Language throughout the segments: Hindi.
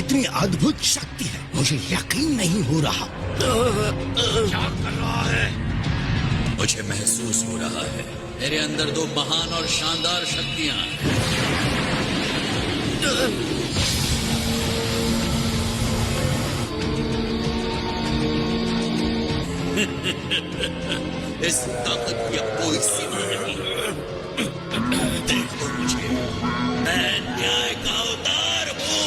कितनी अद्भुत शक्ति है, मुझे यकीन नहीं हो रहा। क्या कर रहा है? मुझे महसूस हो रहा है मेरे अंदर दो महान और शानदार शक्तियां हैं। इस ताकत की अब कोई सीमा नहीं। देखो मुझे, मैं न्याय का अवतार हूँ।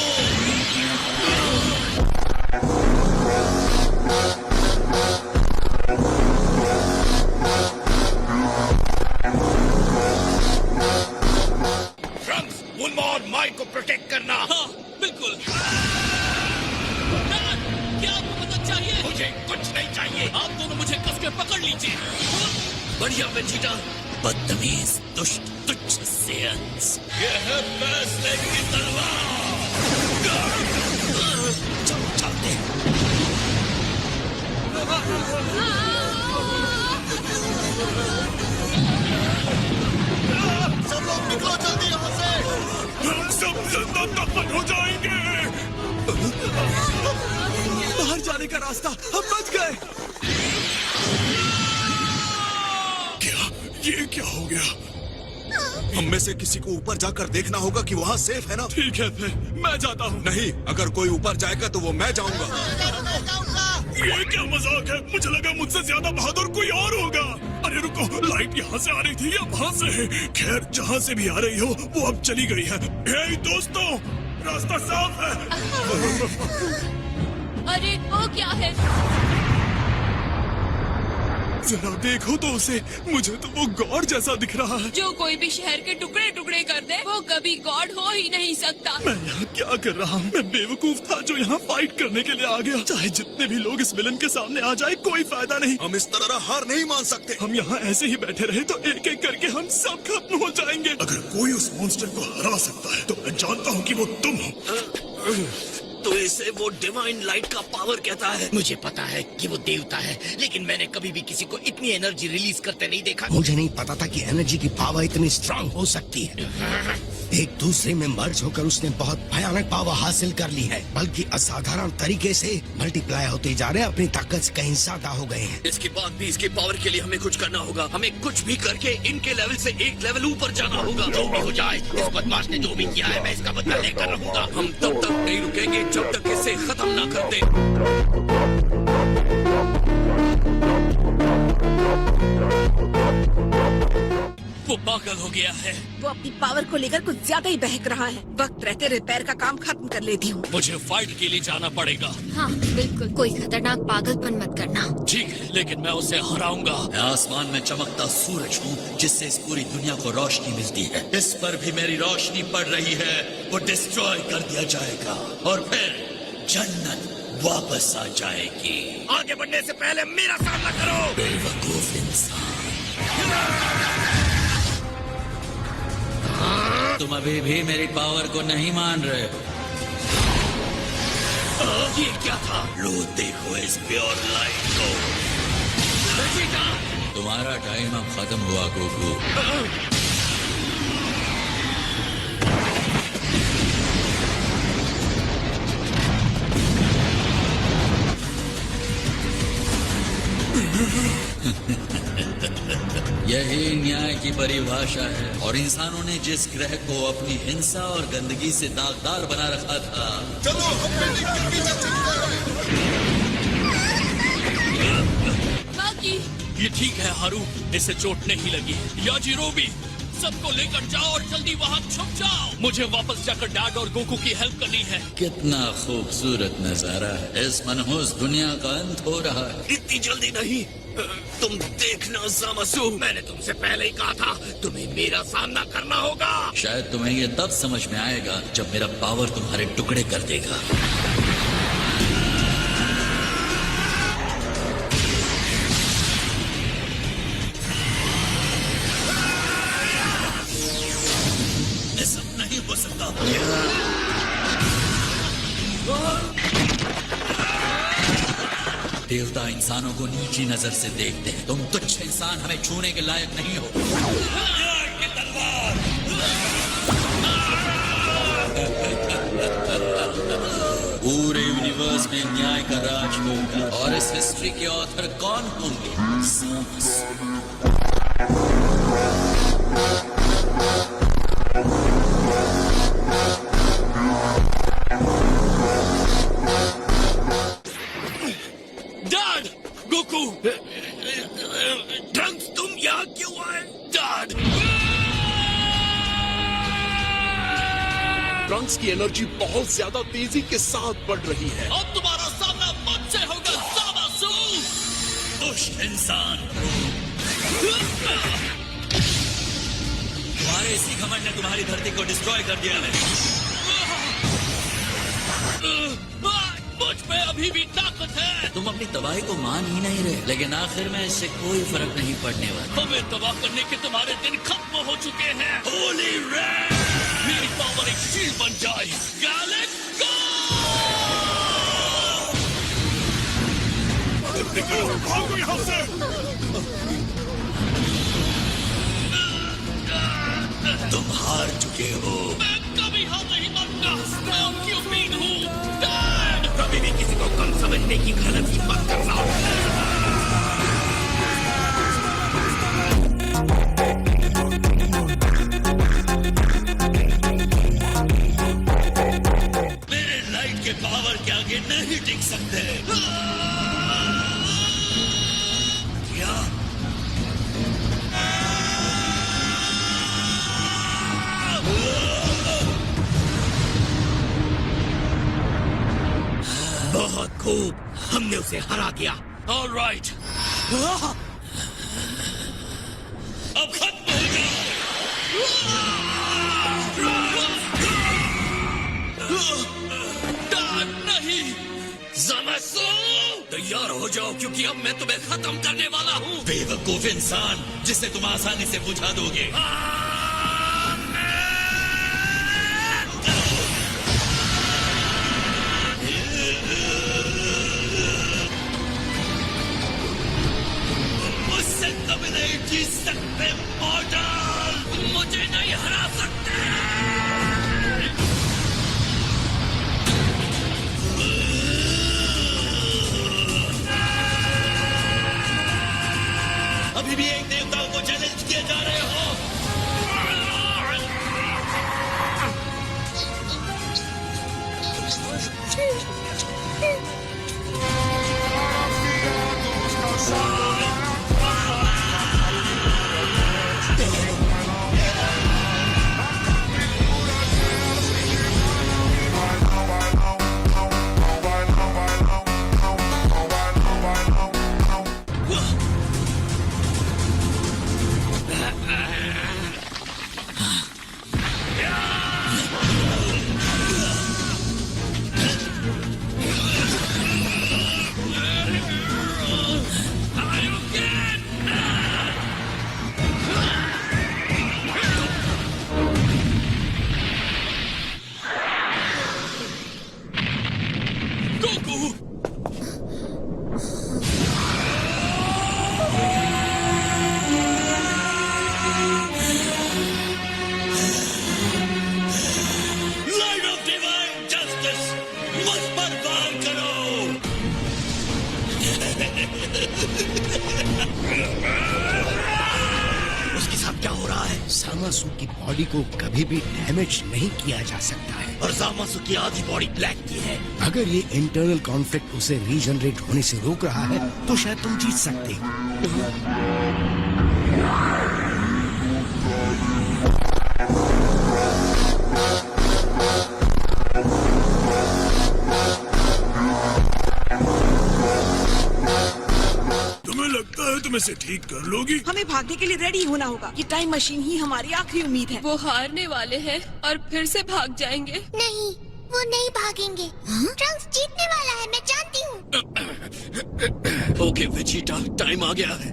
ट्रंक्स, बुल्मा और माइक को प्रोटेक्ट करना। हाँ, बिल्कुल। क्या आपको मदद चाहिए? मुझे कुछ नहीं चाहिए। आप दोनों मुझे कस के पकड़ लीजिए। बढ़िया वेजिटा। बदतमीज, दुष्ट, तुच्छ सेयंस। ये है फैसले की तलवार। चलो चलते हैं। सब लोग निकलो जल्दी यहाँ से। हम सब जिंदा दफन हो जाएंगे। बाहर जाने का रास्ता, हम बच गए। क्या? ये क्या हो गया? हम में से किसी को ऊपर जाकर देखना होगा कि वहाँ सेफ है ना। ठीक है, फिर मैं जाता हूँ। नहीं, अगर कोई ऊपर जाएगा तो वो मैं जाऊंगा। ये क्या मजाक है? मुझे लगा मुझसे ज्यादा बहादुर कोई और होगा। अरे रुको, लाइट यहाँ से आ रही थी या वहाँ से? खैर, जहाँ से भी आ रही हो वो अब चली गई है। हे दोस्तों, रास्ता साफ है। अरे वो क्या है? जरा देखो तो उसे, मुझे तो वो गॉड जैसा दिख रहा है। जो कोई भी शहर के टुकड़े टुकड़े कर दे वो कभी गॉड हो ही नहीं सकता। मैं यहाँ क्या कर रहा हूँ? मैं बेवकूफ था जो यहाँ फाइट करने के लिए आ गया। चाहे जितने भी लोग इस विलन के सामने आ जाए, कोई फायदा नहीं। हम इस तरह हार नहीं मान सकते। हम यहाँ ऐसे ही बैठे रहे तो एक एक करके हम सब खत्म हो जाएंगे। अगर कोई उस मॉन्स्टर को हरा सकता है तो मैं जानता हूँ कि वो तुम हो। तो इसे वो डिवाइन लाइट का पावर कहता है। मुझे पता है कि वो देवता है, लेकिन मैंने कभी भी किसी को इतनी एनर्जी रिलीज करते नहीं देखा। मुझे नहीं पता था कि एनर्जी की पावर इतनी स्ट्रांग हो सकती है। एक दूसरे में मर्ज होकर उसने बहुत भयानक पावर हासिल कर ली है, बल्कि असाधारण तरीके से मल्टीप्लाई होते जा रहे हैं। अपनी ताकत कहीं ज्यादा हो गए हैं। इसके बाद भी इसके पावर के लिए हमें कुछ करना होगा। हमें कुछ भी करके इनके लेवल से एक लेवल ऊपर जाना होगा। जो भी हो जाए, इस बदमाश ने जो भी किया है मैं इसका बदला लेकर रहूंगा। हम तब तक नहीं रुकेंगे जब तक इसे खत्म ना कर दे। वो पागल हो गया है। वो अपनी पावर को लेकर कुछ ज्यादा ही बहक रहा है। वक्त रहते रिपेयर का काम खत्म कर लेती हूँ। मुझे फाइट के लिए जाना पड़ेगा। हाँ बिल्कुल, कोई खतरनाक पागलपन मत करना। ठीक है, लेकिन मैं उसे हराऊंगा। मैं आसमान में चमकता सूरज हूँ जिससे इस पूरी दुनिया को रोशनी मिलती है। इस पर भी मेरी रोशनी पड़ रही है। वो डिस्ट्रॉय कर दिया जाएगा और फिर जन्नत वापस आ जाएगी। आगे बढ़ने से पहले मेरा सामना करो। बेवकूफ इंसान, तुम अभी भी मेरी पावर को नहीं मान रहे। ये क्या था? लो देखो इस प्योर लाइट को। तुम्हारा टाइम अब खत्म हुआ गोकू। यही न्याय की परिभाषा है। और इंसानों ने जिस ग्रह को अपनी हिंसा और गंदगी से दागदार बना रखा था। चलो हम बिल्डिंग के पीछे चलते हैं। बाकी ये ठीक है हारू, इसे चोट नहीं लगी। याजिरो भी, सबको लेकर जाओ और जल्दी वहाँ छुप जाओ। मुझे वापस जाकर डैड और गोकू की हेल्प करनी है। कितना खूबसूरत नजारा है। इस मनहूस दुनिया का अंत हो रहा है। इतनी जल्दी नहीं। तुम देखना ज़ामासु, मैंने तुमसे पहले ही कहा था तुम्हें मेरा सामना करना होगा। शायद तुम्हें ये तब समझ में आएगा जब मेरा पावर तुम्हारे टुकड़े कर देगा। ऐसा नहीं हो सकता। देवता इंसानों को नीची नजर से देखते हैं। तुम तुच्छ इंसान हमें छूने के लायक नहीं हो। पूरे यूनिवर्स में न्याय का राज होगा और इस हिस्ट्री के ऑथर कौन होंगे? सामस। डैड! गोकू! ट्रंक्स, तुम यहाँ क्यों आए? डैड! ट्रंक्स की एनर्जी बहुत ज्यादा तेजी के साथ बढ़ रही है। अब तुम्हारा सामना मुझसे होगा, सामासू! दुष्ट इंसान! तुम्हारे इसी घमंड ने तुम्हारी धरती को डिस्ट्रॉय कर दिया है। मुझ में अभी भी ताकत है। तुम अपनी तबाही को मान ही नहीं रहे, लेकिन आखिर में इससे कोई फर्क नहीं पड़ने वाला। हमें तबाह करने के तुम्हारे दिन खत्म हो चुके हैं। होली रेड! मेरी पावर एक शील्ड बन जाए। गैलेक्स भागो यहाँ से! तुम हार चुके हो। मैं कभी हार नहीं मानूंगा। मैं उनकी उम्मीद हूँ। डैड! कभी भी किसी को कम समझने की गलती मत करना। मेरे लाइट के पावर के आगे नहीं टिक सकते। क्या? बहुत खूब, हमने उसे हरा दिया। All right. अब खत्म हो डैड, नहीं! ज़मासू! तैयार हो जाओ, क्योंकि अब मैं तुम्हें खत्म करने वाला हूँ। बेवकूफ इंसान, जिसे तुम आसानी से बुझा दोगे। मुझसे कभी नहीं जीत सकते मॉडल। मुझे नहीं हरा सकते। अभी भी एक देवताओं को चैलेंज किए जा रहे हो। लाइट ऑफ डिवाइन जस्टिस, मुझ पर वार करो। उसके साथ क्या हो रहा है? सामासू की बॉडी को कभी भी डैमेज नहीं किया जा सकता है। और ज़मासू की आधी बॉडी ब्लैक की है। अगर ये इंटरनल कॉन्फ्लिक्ट उसे रीजनरेट होने से रोक रहा है तो शायद तुम जीत सकते हो। तुम्हें लगता है तुम इसे ठीक कर लोगी? हमें भागने के लिए रेडी होना होगा। ये टाइम मशीन ही हमारी आखिरी उम्मीद है। वो हारने वाले हैं और फिर से भाग जाएंगे। नहीं, वो नहीं भागेंगे। ट्रंक्स जीतने वाला है, मैं जानती हूँ। ओके वेजिटा, टाइम आ गया है।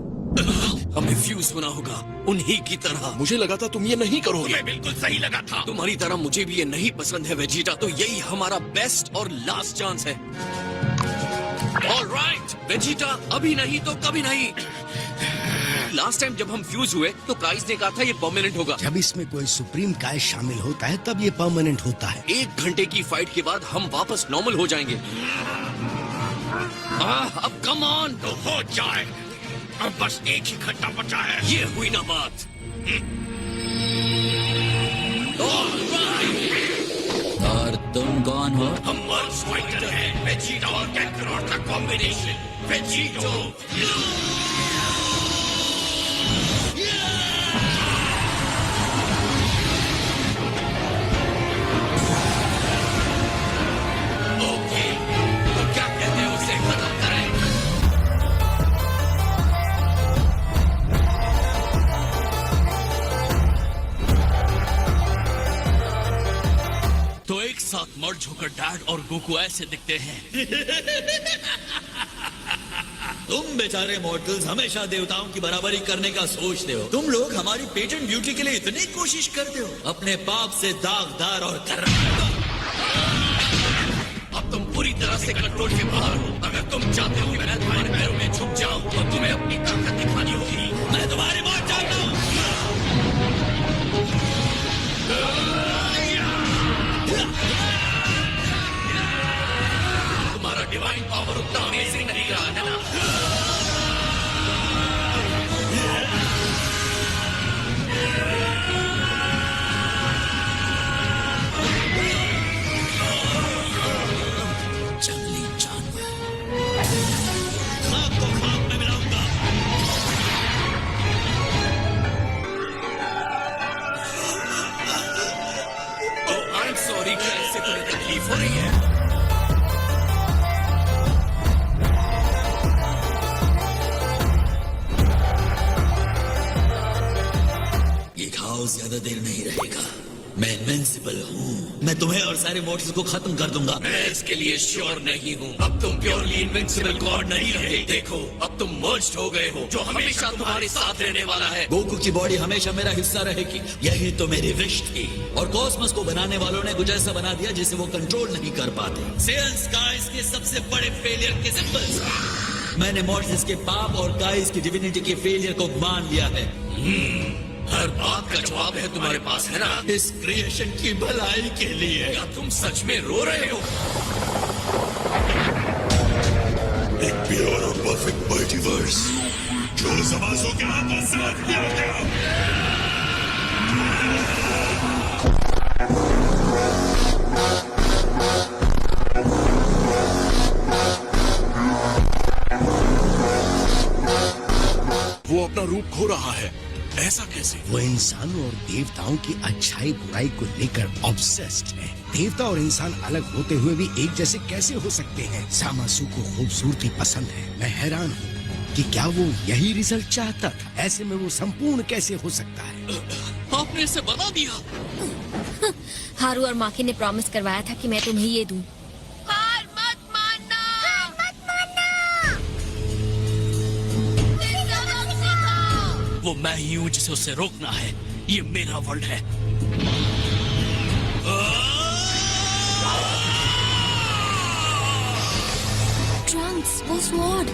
हमें फ्यूज होना होगा उन्हीं की तरह। मुझे लगा था तुम ये नहीं करोगे। तुम्हें बिल्कुल सही लगा था। तुम्हारी तरह मुझे भी ये नहीं पसंद है वेजिटा, तो यही हमारा बेस्ट और लास्ट चांस है। ऑलराइट वेजिटा, अभी नहीं तो कभी नहीं। लास्ट टाइम जब हम फ्यूज हुए तो काइस ने कहा था ये परमानेंट होगा। जब इसमें कोई सुप्रीम काय शामिल होता है तब ये परमानेंट होता है। 1 घंटे की फाइट के बाद हम वापस नॉर्मल हो जाएंगे। अब कम ऑन तो हो जाए। अब बस एक ही घंटा बचा है। ये हुई ना बात। और तुम कौन हो? हम मर्ज फाइटर हैं। वेजिटा और कैकरोट का कॉम्बिनेशन। वेजिटो। ओके, तो क्या कहते हैं उसे खत्म करें? तो एक साथ मर्ज होकर डैड और गोकू ऐसे दिखते हैं। तुम बेचारे मॉर्टल्स हमेशा देवताओं की बराबरी करने का सोचते हो। तुम लोग हमारी पेटेंट ब्यूटी के लिए इतनी कोशिश करते हो, अपने पाप से दागदार और कर्रा। अब तुम पूरी तरह से कंट्रोल के बाहर हो। अगर तुम चाहते हो कि मैं तुम्हारे पैरों में झुक जाऊं तो तुम्हें अपनी ताकत दिखानी होगी। मैं तुम्हारी बात जानता हूं। तुम्हारा डिवाइन पावर उतना अमेजिंग नहीं रहा है ना? जंगली जानवर खाक को खाक में मिलाऊंगा। आई एम सॉरी, क्या इससे तुम्हें तकलीफ हो रही है? ये घाव ज्यादा देर नहीं रहेगा। मैं इनविंसिबल हूँ। मैं तुम्हें और सारे मॉर्टल्स को खत्म कर दूंगा। मैं इसके लिए श्योर नहीं हूँ। अब तुम प्योरली इनविंसिबल गॉड नहीं रहे। देखो, अब तुम मर्ज्ड हो गए हो, जो हमेशा तुम्हारे साथ रहने वाला है। गोकू की बॉडी हमेशा मेरा हिस्सा रहेगी। यही तो मेरी विश थी। और कॉस्मोस को बनाने वालों ने कुछ ऐसा बना दिया जिसे वो कंट्रोल नहीं कर पाते। सेयन स्काइज के सबसे बड़े फेलियर के सिंबल्स। मैंने मॉर्टल्स के पाप और गाइस की डिविनिटी के फेलियर को मान लिया है। हर बात का जवाब है तुम्हारे पास, है ना? इस क्रिएशन की भलाई के लिए। क्या तुम सच में रो रहे हो? एक प्योर और परफेक्ट मल्टीवर्स जो समाजों के आपस साथ किया गया। वो अपना रूप खो रहा है। ऐसा कैसे? वो इंसानों और देवताओं की अच्छाई बुराई को लेकर ऑब्सेस्ड है। देवता और इंसान अलग होते हुए भी एक जैसे कैसे हो सकते हैं? सामासु को खूबसूरती पसंद है। मैं हैरान हूँ कि क्या वो यही रिजल्ट चाहता था? ऐसे में वो संपूर्ण कैसे हो सकता है? आपने इसे बना दिया। हारू और माकी ने प्रॉमिस करवाया था कि मैं तुम्हें ये दूं। हार मत मानना। हार मत मानना। वो मैं ही हूँ जिसे उसे रोकना है। ये मेरा वर्ल्ड है। ट्रंक्स, वो स्वॉर्ड।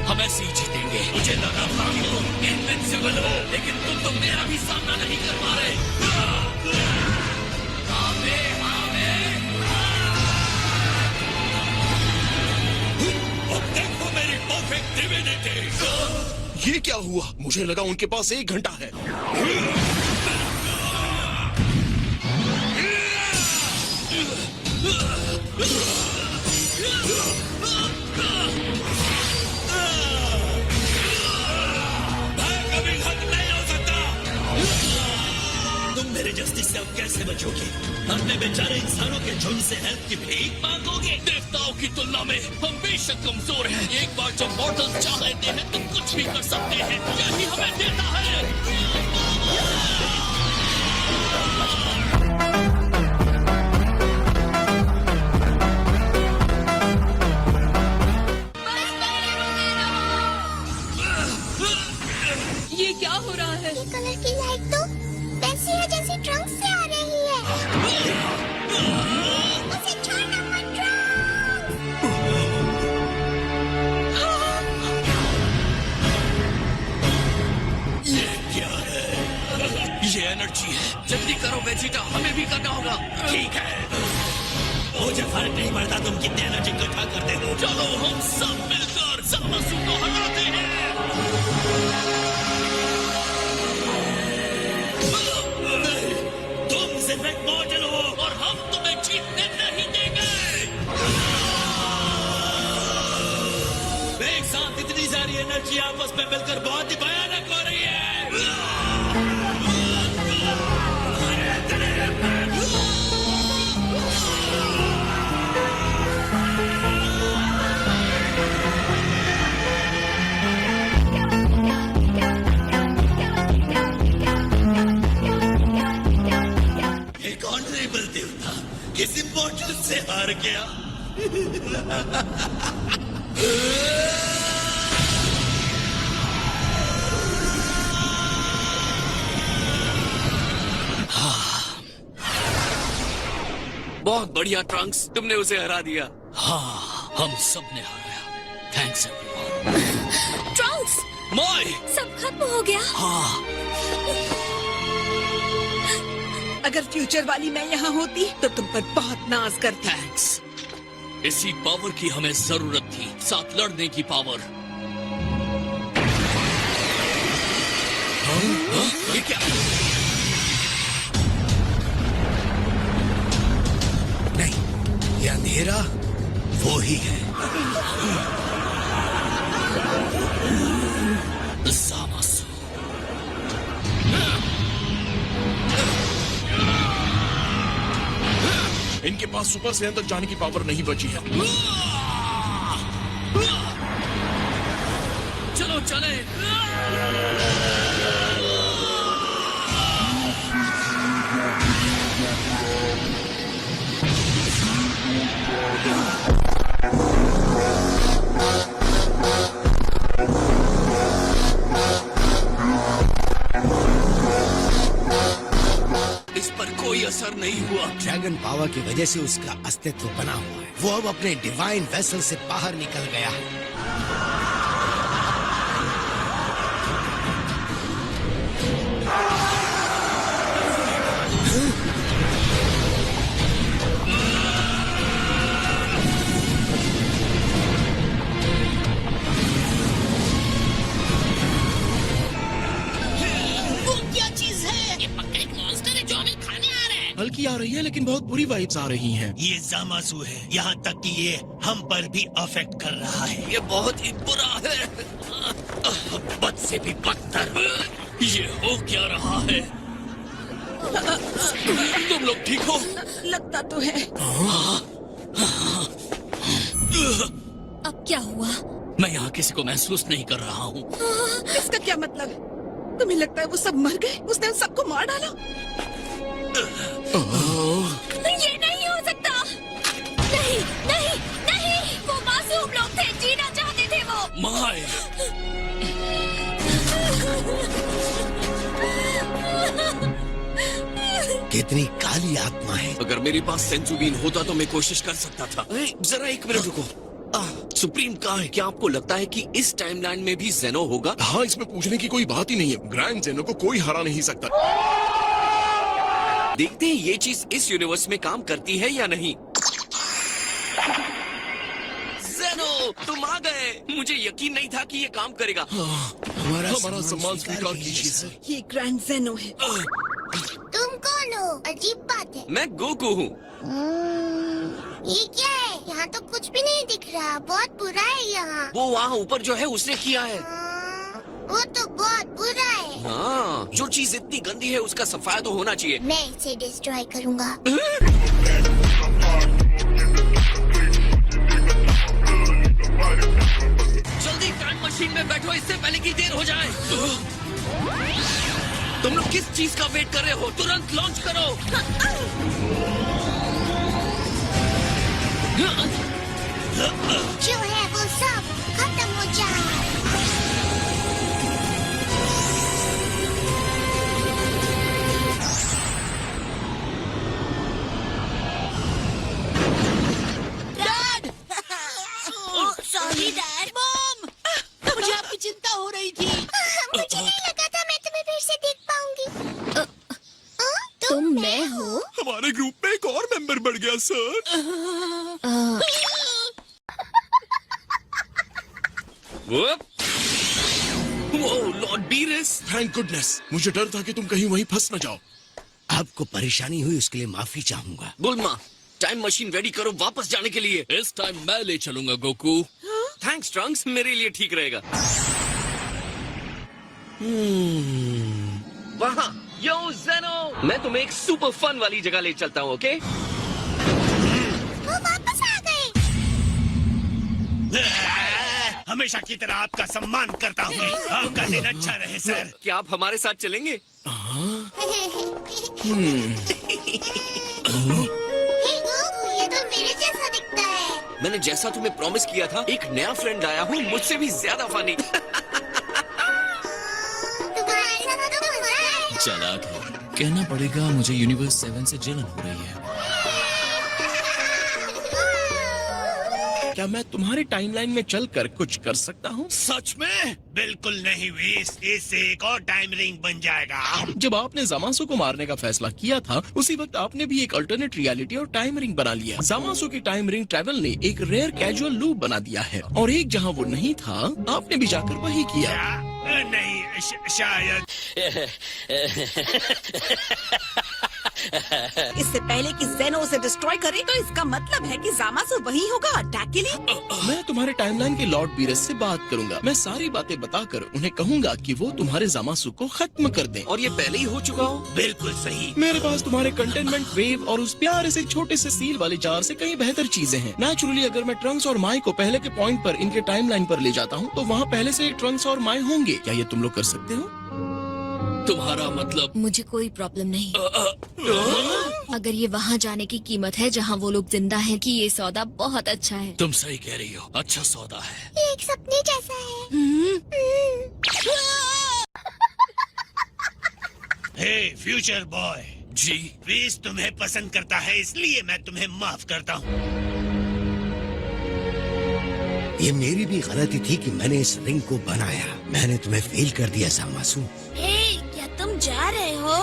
हम ऐसे ही जीतेंगे। मुझे लगा था कि तुम इनविंसिबल हो, लेकिन तुम तो मेरा भी सामना नहीं कर पा रहे। अब देखो मेरी परफेक्ट डिविनिटी। ये क्या हुआ? मुझे लगा उनके पास 1 घंटा है। कभी खत्म नहीं हो सकता। तुम मेरे जस्टिस से अब कैसे बचोगे? अपने बेचारे इंसानों के झुंड से हेल्प की भीख मांगोगे? देवताओं की तुलना में हम बेशक कमजोर हैं। एक बार जब मॉर्टल्स चाह लेते हैं तो कुछ भी कर सकते हैं। यही हमें देता है। ये क्या हो रहा है? ये कलर की लाइट तो वैसी है जैसी ट्रंक से आ रही है। उसे छोड़ना मत, ट्रंक। ये एनर्जी है। जल्दी करो वेजिटा, हमें भी करना होगा। ठीक है, मुझे फर्क नहीं पड़ता तुम कितने एनर्जी इकट्ठा करते हो। चलो हम सब मिलकर ज़ामासु को हराते हैं। तुम सिर्फ एक मॉडल हो और हम तुम्हें जीतने नहीं देंगे। एक साथ इतनी सारी एनर्जी आपस में मिलकर बहुत ही भयानक हो रही है। एक ऑनरेबल देवता किसी मॉडल से हार गया। बहुत बढ़िया ट्रंक्स, तुमने उसे हरा दिया। हाँ, हम सब ने हारा। Thanks everyone. ट्रंक्स, माय, सब खत्म हो गया। हाँ, अगर फ्यूचर वाली मैं यहाँ होती तो तुम पर बहुत नाज करती। थैंक्स। इसी पावर की हमें जरूरत थी, साथ लड़ने की पावर। हाँ? ये क्या? नहीं, ये अंधेरा वो ही है। ज़ामासु। इनके पास सुपर सैयन तक जाने की पावर नहीं बची है। चलो चले। इस पर कोई असर नहीं हुआ। ड्रैगन पावर की वजह से उसका अस्तित्व बना हुआ है। वो अब अपने डिवाइन वेसल से बाहर निकल गया है। वो क्या चीज है? ये पक्का एक मॉन्स्टर है जो हमें खाने आ रहा है। हल्की आ रही है लेकिन बहुत बुरी वाइब्स आ रही हैं। ये ज़ामासु है, यहाँ तक कि ये हम पर भी अफेक्ट कर रहा है। ये बहुत ही बुरा है। बद से भी बदतर। ये हो क्या रहा है? तुम लोग ठीक हो? लगता तो है। अब क्या हुआ? मैं यहाँ किसी को महसूस नहीं कर रहा हूँ। इसका क्या मतलब है? तुम्हें लगता है वो सब मर गए? उसने उन सबको मार डाला? ये नहीं हो सकता। नहीं, नहीं, नहीं। वो मासूम लोग थे, जीना चाहते थे वो। माय, कितनी काली आत्मा है। अगर मेरे पास सेंसुबीन होता तो मैं कोशिश कर सकता था। जरा एक मिनट रुको। सुप्रीम कहाँ है? क्या आपको लगता है कि इस टाइमलाइन में भी जेनो होगा? हाँ, इसमें पूछने की कोई बात ही नहीं है। ग्रैंड जेनो को कोई हरा नहीं सकता। देखते हैं ये चीज इस यूनिवर्स में काम करती है या नहीं। जेनो, तुम आ गए। मुझे यकीन नहीं था कि ये काम करेगा। हमारा सम्मान स्वीकार कीजिए सर। ये ग्रैंड जेनो है। तुम कौन हो? अजीब बात है। मैं गोकू हूँ। ये क्या है? यहाँ तो कुछ भी नहीं दिख रहा। बहुत बुरा है यहाँ। वो वहाँ ऊपर जो है उसने किया है। वो तो बहुत बुरा है। हाँ, जो चीज इतनी गंदी है उसका सफाया तो होना चाहिए। मैं इसे डिस्ट्रॉय करूँगा। जल्दी टाइम मशीन में बैठो, इससे पहले कि देर हो जाए। तुम लोग किस चीज का वेट कर रहे हो? तुरंत लॉन्च करो। जो है वो सब खत्म हो जाए। Sorry dad. मॉम, मुझे आपकी चिंता हो रही थी। मुझे नहीं लगा था मैं तुम्हें फिर से देख पाऊंगी। मैं हूँ। हमारे ग्रुप में एक और मेंबर बढ़ गया सर। वो लॉर्ड बीरस। थैंक गुडनेस, मुझे डर था कि तुम कहीं वहीं फंस न जाओ। आपको परेशानी हुई उसके लिए माफी चाहूंगा। बुल्मा, टाइम मशीन रेडी करो वापस जाने के लिए। इस टाइम मैं ले चलूंगा गोकू। थैंक्स ट्रंक्स, मेरे लिए ठीक रहेगा। वहाँ यो ज़ेनो, मैं तुम्हें एक सुपर फन वाली जगह ले चलता हूँ, ओके? वो वापस आ गए। हमेशा की तरह आपका सम्मान करता हूँ। आपका दिन अच्छा रहे सर। क्या आप हमारे साथ चलेंगे? ये तो मेरे जैसा दिखता है। मैंने जैसा तुम्हें प्रॉमिस किया था, एक नया फ्रेंड आया हूँ, मुझसे भी ज्यादा फनी। तुम्हारे साथ तो मजा है। चालाक है, कहना पड़ेगा मुझे यूनिवर्स 7 से जलन हो रही है। क्या मैं तुम्हारी टाइमलाइन में चलकर कुछ कर सकता हूँ? सच में? बिल्कुल नहीं वीस, इससे एक और टाइम रिंग बन जाएगा। जब आपने जामासो को मारने का फैसला किया था, उसी वक्त आपने भी एक अल्टरनेट रियलिटी और टाइम रिंग बना लिया। जामासो की टाइम रिंग ट्रैवल ने एक रेयर कैजुअल लूप बना दिया है, और एक जहाँ वो नहीं था, आपने भी जाकर वही किया। नहीं शायद। इससे पहले कि ज़ेनो उसे डिस्ट्रॉय करे, तो इसका मतलब है कि जामासो वही होगा अटैक के लिए। मैं तुम्हारे टाइमलाइन के लॉर्ड बीरस से बात करूंगा। मैं सारी बातें बताकर उन्हें कहूंगा कि वो तुम्हारे जामासु को खत्म कर दें। और ये पहले ही हो चुका हो? बिल्कुल सही। मेरे पास तुम्हारे कंटेनमेंट वेव और उस प्यारे से छोटे से सील वाले जार से कई बेहतर चीजें हैं। नेचुरली अगर मैं ट्रंक्स और माई को पहले के पॉइंट पर इनके टाइमलाइन पर ले जाता हूँ, तो वहाँ पहले से ट्रंक्स और माई होंगे। क्या ये तुम लोग कर सकते हो? तुम्हारा मतलब? मुझे कोई प्रॉब्लम नहीं। अगर ये वहाँ जाने की कीमत है जहाँ वो लोग जिंदा हैं, कि ये सौदा बहुत अच्छा है। तुम सही कह रही हो, अच्छा सौदा है। ये एक सपने जैसा है। हे फ्यूचर बॉय जी। वीस तुम्हें पसंद करता है, इसलिए मैं तुम्हें माफ करता हूँ। ये मेरी भी गलती थी कि मैंने इस रिंग को बनाया। मैंने तुम्हें फेल कर दिया जामासु। क्या तुम जा रहे हो?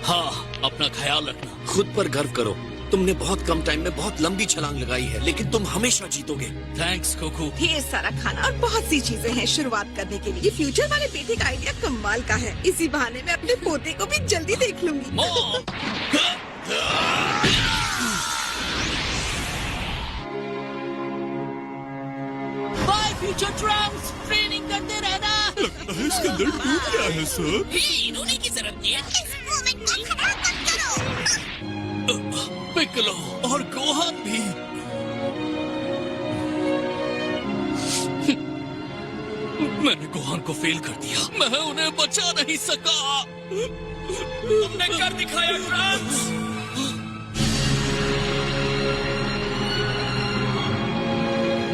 हाँ, अपना ख्याल रखना। खुद पर गर्व करो। तुमने बहुत कम टाइम में बहुत लंबी छलांग लगाई है, लेकिन तुम हमेशा जीतोगे। Thanks Goku. ढेर सारा खाना और बहुत सी चीजें हैं शुरुआत करने के लिए। ये फ्यूचर वाले बेटे का आइडिया कमाल का है। इसी बहाने मैं अपने पोते को भी जल्दी देख लूंगी। बाय फ्यूचर ट्रंक्स, ट्रेनिंग करते रहना। इसके अंदर टूट गया है सर। रोने की जरूरत नहीं है। इस मोमेंट को खराब मत करो। पिकलो और गोहान भी। मैंने गोहान को फेल कर दिया। मैं उन्हें बचा नहीं सका। तुमने कर दिखाया ट्रंक्स।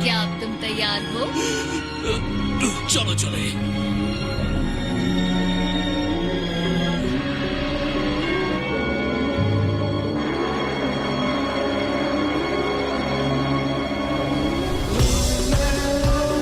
क्या अब तुम तैयार हो? चलो चले।